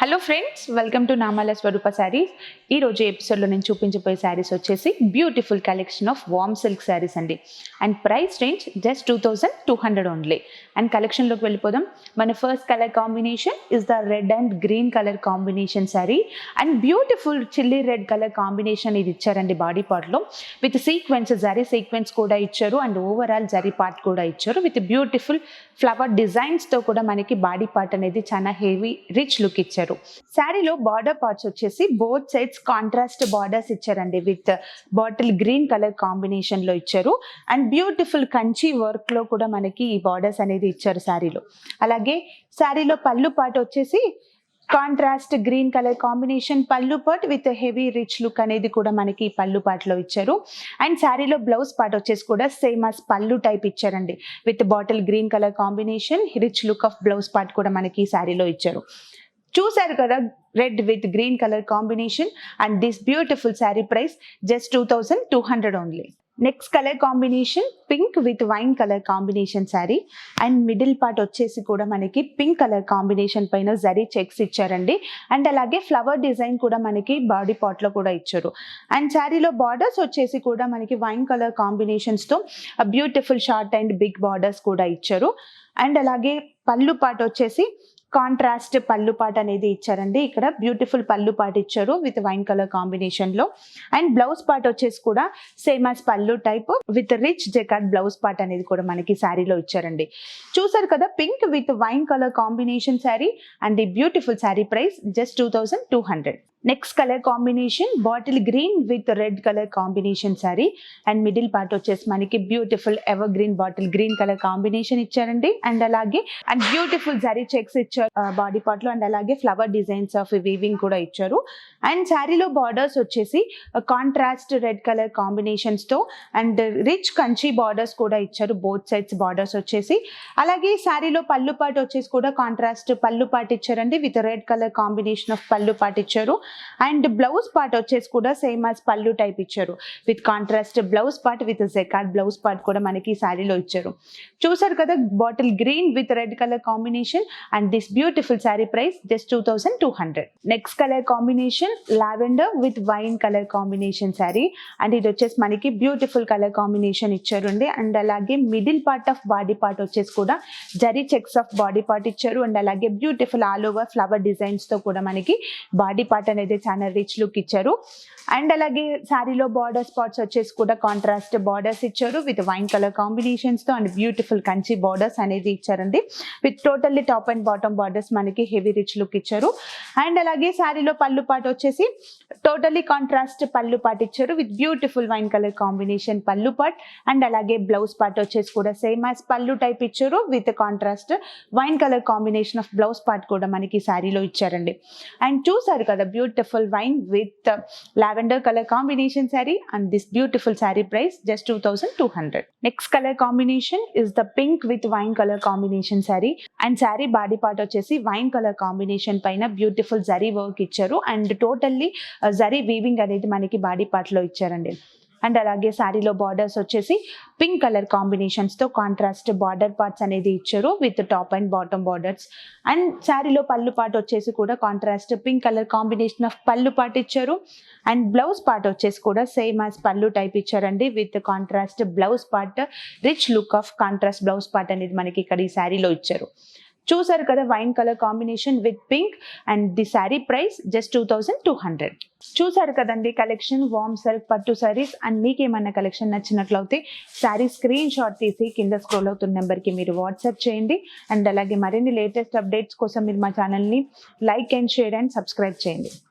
Hello friends, welcome to నామాల స్వరూప శారీస్. ఈ రోజు ఎపిసోడ్లో నేను చూపించబోయే శారీస్ వచ్చేసి beautiful collection of warm silk saris అండి. And price range just 2200 only. And కలెక్షన్లోకి వెళ్ళిపోదాం. మన first colour combination is the red and green colour combination sari. And beautiful chilli red colour combination ఇది ఇచ్చారండి బాడీ పార్ట్లో. విత్ సీక్వెన్స్, జరీ సీక్వెన్స్ కూడా ఇచ్చారు. And overall zari part కూడా ఇచ్చారు. విత్ బ్యూటిఫుల్ ఫ్లవర్ డిజైన్స్తో కూడా మనకి బాడీ పార్ట్ అనేది చాలా హెవీ రిచ్ లుక్ ఇచ్చారు. శారీలో బార్డర్ పార్ట్స్ వచ్చేసి బోత్ సైడ్స్ కాంట్రాస్ట్ బార్డర్స్ ఇచ్చారండి. With bottle green colour combination లో ఇచ్చారు. అండ్ బ్యూటిఫుల్ కంచి వర్క్ లో కూడా మనకి ఈ బార్డర్స్ అనేది ఇచ్చారు శారీలో. అలాగే శారీలో పళ్ళు పార్ట్ వచ్చేసి కాంట్రాస్ట్ గ్రీన్ కలర్ కాంబినేషన్ పళ్ళు part with heavy rich look అనేది కూడా మనకి పళ్ళు పార్ట్ లో ఇచ్చారు. అండ్ శారీలో బ్లౌజ్ పార్ట్ వచ్చేసి కూడా సేమ్ as పళ్ళు టైప్ ఇచ్చారండి. With bottle green colour combination rich look of blouse part కూడా మనకి ఈ శారీలో ఇచ్చారు. చూసారు కదా, red with green colour combination. And this beautiful sari price just 2200 only. Next colour combination pink with wine colour combination sari. And middle part వచ్చేసి కూడా మనకి పింక్ కలర్ కాంబినేషన్ పైన జరీ చెక్స్ ఇచ్చారండి. అండ్ అలాగే ఫ్లవర్ డిజైన్ కూడా మనకి బాడీ పార్ట్ లో కూడా ఇచ్చారు. అండ్ శారీలో బార్డర్స్ వచ్చేసి కూడా మనకి వైన్ కలర్ కాంబినేషన్స్ తో beautiful short and big borders కూడా ఇచ్చారు. అండ్ అలాగే పళ్ళు పార్ట్ వచ్చేసి కాంట్రాస్ట్ పళ్ళు పార్ట్ అనేది ఇచ్చారండి. ఇక్కడ బ్యూటిఫుల్ పళ్ళు పార్ట్ ఇచ్చారు విత్ వైన్ కలర్ కాంబినేషన్ లో. అండ్ బ్లౌజ్ పార్ట్ వచ్చేసి కూడా సేమ్ as పళ్ళు type with rich jacquard blouse part అనేది కూడా మనకి శారీలో ఇచ్చారండి. చూసారు కదా, pink with wine colour combination sari. And the beautiful sari price just 2200. Next colour combination bottle green with red colour combination sari. And middle part వచ్చేసి మనకి beautiful ever green bottle green colour combination ఇచ్చారండి. అండ్ అలాగే అండ్ బ్యూటిఫుల్ జరీ చెక్స్ ఇచ్చారు body part లో. And అలాగే flower designs of weaving కూడా ఇచ్చారు. And శారీలో బార్డర్స్ వచ్చేసి కాంట్రాస్ట్ రెడ్ కలర్ కాంబినేషన్స్ తో అండ్ రిచ్ కంచి బార్డర్స్ కూడా ఇచ్చారు. బోత్ సైడ్స్ బార్డర్స్ వచ్చేసి. అలాగే శారీలో పళ్ళు పార్ట్ వచ్చేసి కూడా కాంట్రాస్ట్ పళ్ళు పార్ట్ ఇచ్చారండి. With red colour combination of పళ్ళు పార్ట్ ఇచ్చారు. అండ్ బ్లౌజ్ పార్ట్ వచ్చేసి కూడా సేమ్ as పళ్ళు టైప్ ఇచ్చారు. With contrast blouse part with jacquard blouse part కూడా మనకి శారీలో ఇచ్చారు. చూసారు కదా, bottle green with red colour combination. And this beautiful sari price just 2200. Next colour combination lavender with wine colour combination sari. And ఇది వచ్చేసి మనకి బ్యూటిఫుల్ కలర్ కాంబినేషన్ ఇచ్చారు అండి. అండ్ అలాగే middle part of body part వచ్చేసి కూడా zari checks of body part ఇచ్చారు. And అలాగే beautiful all over flower designs తో కూడా మనకి బాడీ పార్ట్ అనేది చాలా రిచ్ లుక్ ఇచ్చారు. అండ్ అలాగే శారీలో బార్డర్ స్పాట్స్ వచ్చేసి కూడా కాంట్రాస్ట్ బార్డర్స్ ఇచ్చారు విత్ వైన్ కలర్ కాంబినేషన్స్ తో. అండ్ బ్యూటిఫుల్ కంచి బార్డర్స్ అనేది ఇచ్చారండి. With totally top and bottom borders మనకి హెవీ రిచ్ లుక్ ఇచ్చారు. అండ్ అలాగే శారీలో పళ్ళు పార్ట్ వచ్చేసి టోటల్లీ కాంట్రాస్ట్ పళ్ళు పార్ట్ ఇచ్చారు with beautiful wine colour combination పళ్ళు పార్ట్. అండ్ అలాగే బ్లౌజ్ పార్ట్ వచ్చేసి కూడా సేమ్ as పళ్ళు టైప్ ఇచ్చారు with contrast wine colour combination of blouse part కూడా మనకి శారీలో ఇచ్చారండి. అండ్ చూసారు కదా, beautiful wine with lavender colour combination sari. And this beautiful sari price just 2200. Next colour combination is the pink with wine colour combination sari. And sari body part వచ్చేసి wine colour combination పైన beautiful zari work ఇచ్చారు. And totally zari weaving అనేది మనకి body part లో ఇచ్చారండి. And అలాగే శారీలో borders వచ్చేసి పింక్ కలర్ కాంబినేషన్స్ తో కాంట్రాస్ట్ బార్డర్ పార్ట్స్ అనేది ఇచ్చారు with top and bottom borders. And శారీలో పళ్ళు పార్ట్ వచ్చేసి కూడా contrast pink colour combination of పళ్ళు పార్ట్ ఇచ్చారు. అండ్ బ్లౌజ్ పార్ట్ వచ్చేసి కూడా సేమ్ as పళ్ళు టైప్ ఇచ్చారండి with contrast blouse part rich look of contrast blouse part అనేది మనకి ఇక్కడ ఈ శారీలో ఇచ్చారు. చూసారు కదా, wine colour combination with pink. And the sari price just 2200. చూసారు కదండి కలెక్షన్ వార్మ్ సిల్క్ పట్టు శారీస్. అండ్ మీకు ఏమన్నా కలెక్షన్ నచ్చినట్లయితే శారీ స్క్రీన్ షాట్ తీసి కింద స్క్రోల్ అవుతున్న నెంబర్కి మీరు వాట్సాప్ చేయండి. అండ్ అలాగే మరిన్ని లేటెస్ట్ అప్డేట్స్ కోసం మీరు మా ఛానల్ని like and share and subscribe చేయండి.